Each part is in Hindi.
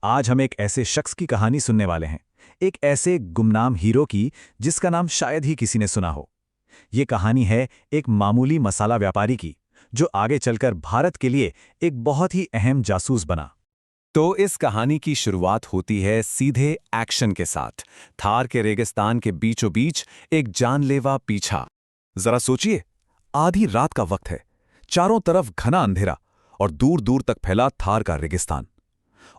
आज हम एक ऐसे शख्स की कहानी सुनने वाले हैं। एक ऐसे गुमनाम हीरो की जिसका नाम शायद ही किसी ने सुना हो। ये कहानी है एक मामूली मसाला व्यापारी की, जो आगे चलकर भारत के लिए एक बहुत ही अहम जासूस बना। तो इस कहानी की शुरुआत होती है सीधे एक्शन के साथ। थार के रेगिस्तान के बीचों बीच एक जानलेवा पीछा। जरा सोचिए, आधी रात का वक्त है, चारों तरफ घना अंधेरा और दूर दूर तक फैला थार का रेगिस्तान।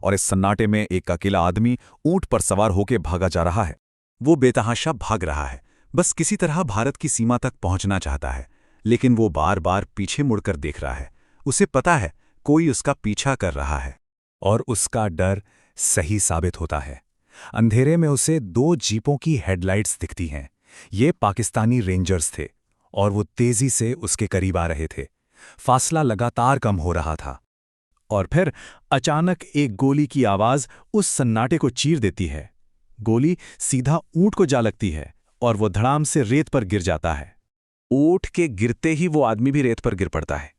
और इस सन्नाटे में एक अकेला आदमी ऊंट पर सवार होकर भागा जा रहा है। वो बेतहाशा भाग रहा है, बस किसी तरह भारत की सीमा तक पहुंचना चाहता है। लेकिन वो बार बार पीछे मुड़कर देख रहा है। उसे पता है कोई उसका पीछा कर रहा है। और उसका डर सही साबित होता है। अंधेरे में उसे दो जीपों की हेडलाइट्स दिखती हैं। ये पाकिस्तानी रेंजर्स थे और वो तेजी से उसके करीब आ रहे थे। फासला लगातार कम हो रहा था। और फिर अचानक एक गोली की आवाज उस सन्नाटे को चीर देती है। गोली सीधा ऊंट को जा लगती है और वो धड़ाम से रेत पर गिर जाता है। ऊंट के गिरते ही वो आदमी भी रेत पर गिर पड़ता है।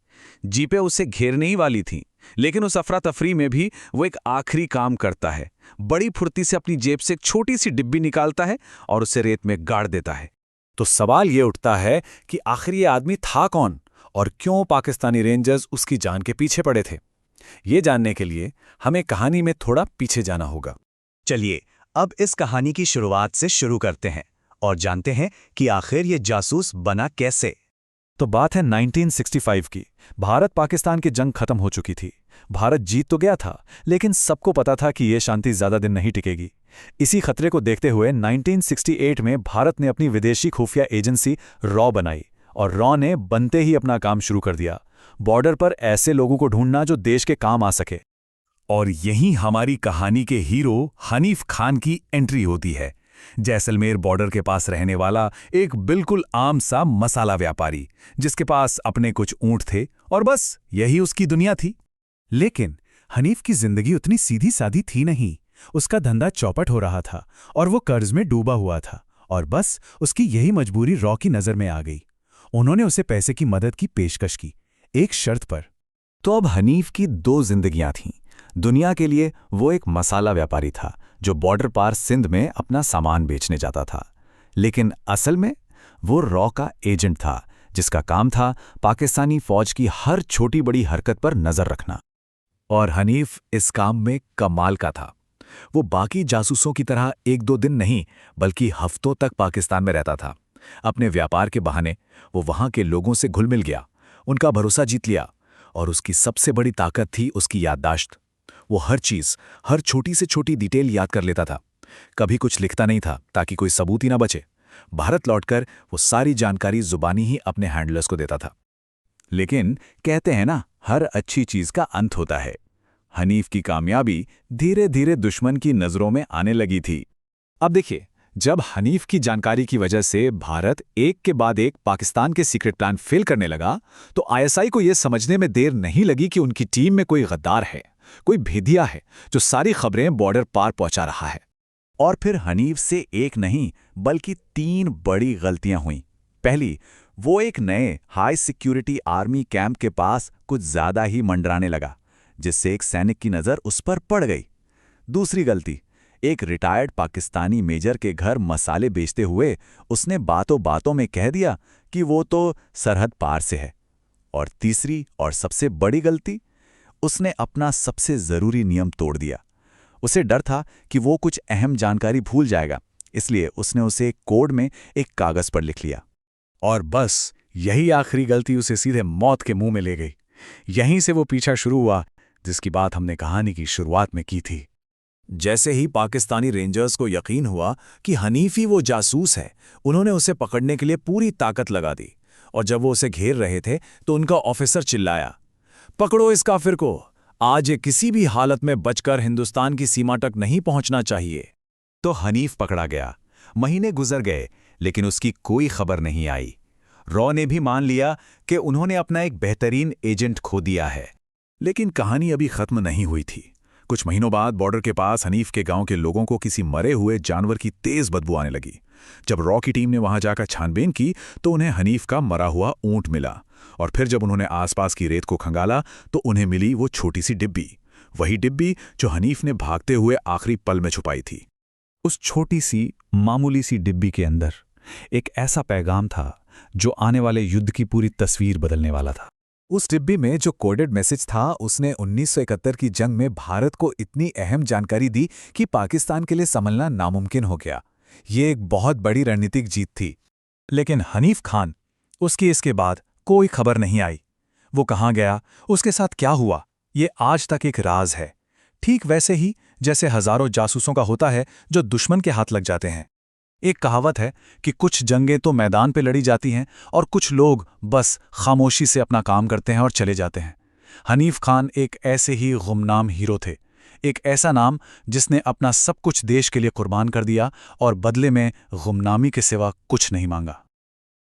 जीपें उसे घेरने ही वाली थीं, लेकिन उस अफरा तफरी में भी वो एक आखिरी काम करता है। बड़ी फुर्ती से अपनी जेब से एक छोटी सी डिब्बी निकालता है और उसे रेत में गाड़ देता है। तो सवाल ये उठता है कि आखिर ये आदमी था कौन और क्यों पाकिस्तानी रेंजर्स उसकी जान के पीछे पड़े थे। ये जानने के लिए हमें कहानी में थोड़ा पीछे जाना होगा। चलिए अब इस कहानी की शुरुआत से शुरू करते हैं और जानते हैं कि आखिर ये जासूस बना कैसे। तो बात है 1965 की। भारत पाकिस्तान की जंग खत्म हो चुकी थी। भारत जीत तो गया था, लेकिन सबको पता था कि यह शांति ज्यादा दिन नहीं टिकेगी। इसी खतरे को देखते हुए 1968 में भारत ने अपनी विदेशी खुफिया एजेंसी रॉ बनाई और रॉ ने बनते ही अपना काम शुरू कर दिया। बॉर्डर पर ऐसे लोगों को ढूंढना जो देश के काम आ सके। और यहीं हमारी कहानी के हीरो हनीफ खान की एंट्री होती है। जैसलमेर बॉर्डर के पास रहने वाला एक बिल्कुल आम सा मसाला व्यापारी, जिसके पास अपने कुछ ऊंट थे और बस यही उसकी दुनिया थी। लेकिन हनीफ की जिंदगी उतनी सीधी सादी थी नहीं। उसका धंधा चौपट हो रहा था और वो कर्ज में डूबा हुआ था। और बस उसकी यही मजबूरी रॉ की नजर में आ गई। उन्होंने उसे पैसे की मदद की पेशकश की, एक शर्त पर। तो अब हनीफ की दो जिंदगियां थीं। दुनिया के लिए वो एक मसाला व्यापारी था जो बॉर्डर पार सिंध में अपना सामान बेचने जाता था। लेकिन असल में वो रॉ का एजेंट था, जिसका काम था पाकिस्तानी फौज की हर छोटी बड़ी हरकत पर नजर रखना। और हनीफ इस काम में कमाल का था। वो बाकी जासूसों की तरह एक दो दिन नहीं, बल्कि हफ्तों तक पाकिस्तान में रहता था। अपने व्यापार के बहाने वो वहां के लोगों से घुल मिल गया, उनका भरोसा जीत लिया। और उसकी सबसे बड़ी ताकत थी उसकी याददाश्त। वो हर चीज, हर छोटी से छोटी डिटेल याद कर लेता था। कभी कुछ लिखता नहीं था ताकि कोई सबूत ही ना बचे। भारत लौटकर वो सारी जानकारी जुबानी ही अपने हैंडलर्स को देता था। लेकिन कहते हैं ना, हर अच्छी चीज का अंत होता है। हनीफ की कामयाबी धीरे धीरे दुश्मन की नजरों में आने लगी थी। अब देखिए, जब हनीफ की जानकारी की वजह से भारत एक के बाद एक पाकिस्तान के सीक्रेट प्लान फेल करने लगा, तो आईएसआई को यह समझने में देर नहीं लगी कि उनकी टीम में कोई गद्दार है, कोई भेदिया है जो सारी खबरें बॉर्डर पार पहुंचा रहा है। और फिर हनीफ से एक नहीं बल्कि तीन बड़ी गलतियां हुईं। पहली, वो एक नए हाई सिक्योरिटी आर्मी कैंप के पास कुछ ज्यादा ही मंडराने लगा, जिससे एक सैनिक की नजर उस पर पड़ गई। दूसरी गलती, एक रिटायर्ड पाकिस्तानी मेजर के घर मसाले बेचते हुए उसने बातों बातों में कह दिया कि वो तो सरहद पार से है। और तीसरी और सबसे बड़ी गलती, उसने अपना सबसे जरूरी नियम तोड़ दिया। उसे डर था कि वो कुछ अहम जानकारी भूल जाएगा, इसलिए उसने उसे एक कोड में एक कागज पर लिख लिया। और बस यही आखिरी गलती उसे सीधे मौत के मुंह में ले गई। यहीं से वो पीछा शुरू हुआ जिसकी बात हमने कहानी की शुरुआत में की थी। जैसे ही पाकिस्तानी रेंजर्स को यकीन हुआ कि हनीफ ही वो जासूस है, उन्होंने उसे पकड़ने के लिए पूरी ताकत लगा दी। और जब वो उसे घेर रहे थे तो उनका ऑफिसर चिल्लाया, पकड़ो इस काफिर को, आज ये किसी भी हालत में बचकर हिंदुस्तान की सीमा तक नहीं पहुंचना चाहिए। तो हनीफ पकड़ा गया। महीने गुजर गए, लेकिन उसकी कोई खबर नहीं आई। रॉ ने भी मान लिया कि उन्होंने अपना एक बेहतरीन एजेंट खो दिया है। लेकिन कहानी अभी खत्म नहीं हुई थी। कुछ महीनों बाद बॉर्डर के पास हनीफ के गांव के लोगों को किसी मरे हुए जानवर की तेज बदबू आने लगी। जब रॉ की टीम ने वहां जाकर छानबीन की तो उन्हें हनीफ का मरा हुआ ऊंट मिला। और फिर जब उन्होंने आसपास की रेत को खंगाला तो उन्हें मिली वो छोटी सी डिब्बी। वही डिब्बी जो हनीफ ने भागते हुए आखिरी पल में छुपाई थी। उस छोटी सी मामूली सी डिब्बी के अंदर एक ऐसा पैगाम था जो आने वाले युद्ध की पूरी तस्वीर बदलने वाला था। उस डिब्बी में जो कोडेड मैसेज था उसने 1971 की जंग में भारत को इतनी अहम जानकारी दी कि पाकिस्तान के लिए संभलना नामुमकिन हो गया। ये एक बहुत बड़ी रणनीतिक जीत थी। लेकिन हनीफ खान, उसकी इसके बाद कोई खबर नहीं आई। वो कहाँ गया, उसके साथ क्या हुआ, ये आज तक एक राज है। ठीक वैसे ही जैसे हजारों जासूसों का होता है जो दुश्मन के हाथ लग जाते हैं। एक कहावत है कि कुछ जंगें तो मैदान पे लड़ी जाती हैं और कुछ लोग बस खामोशी से अपना काम करते हैं और चले जाते हैं। हनीफ खान एक ऐसे ही गुमनाम हीरो थे, एक ऐसा नाम जिसने अपना सब कुछ देश के लिए कुर्बान कर दिया और बदले में गुमनामी के सिवा कुछ नहीं मांगा।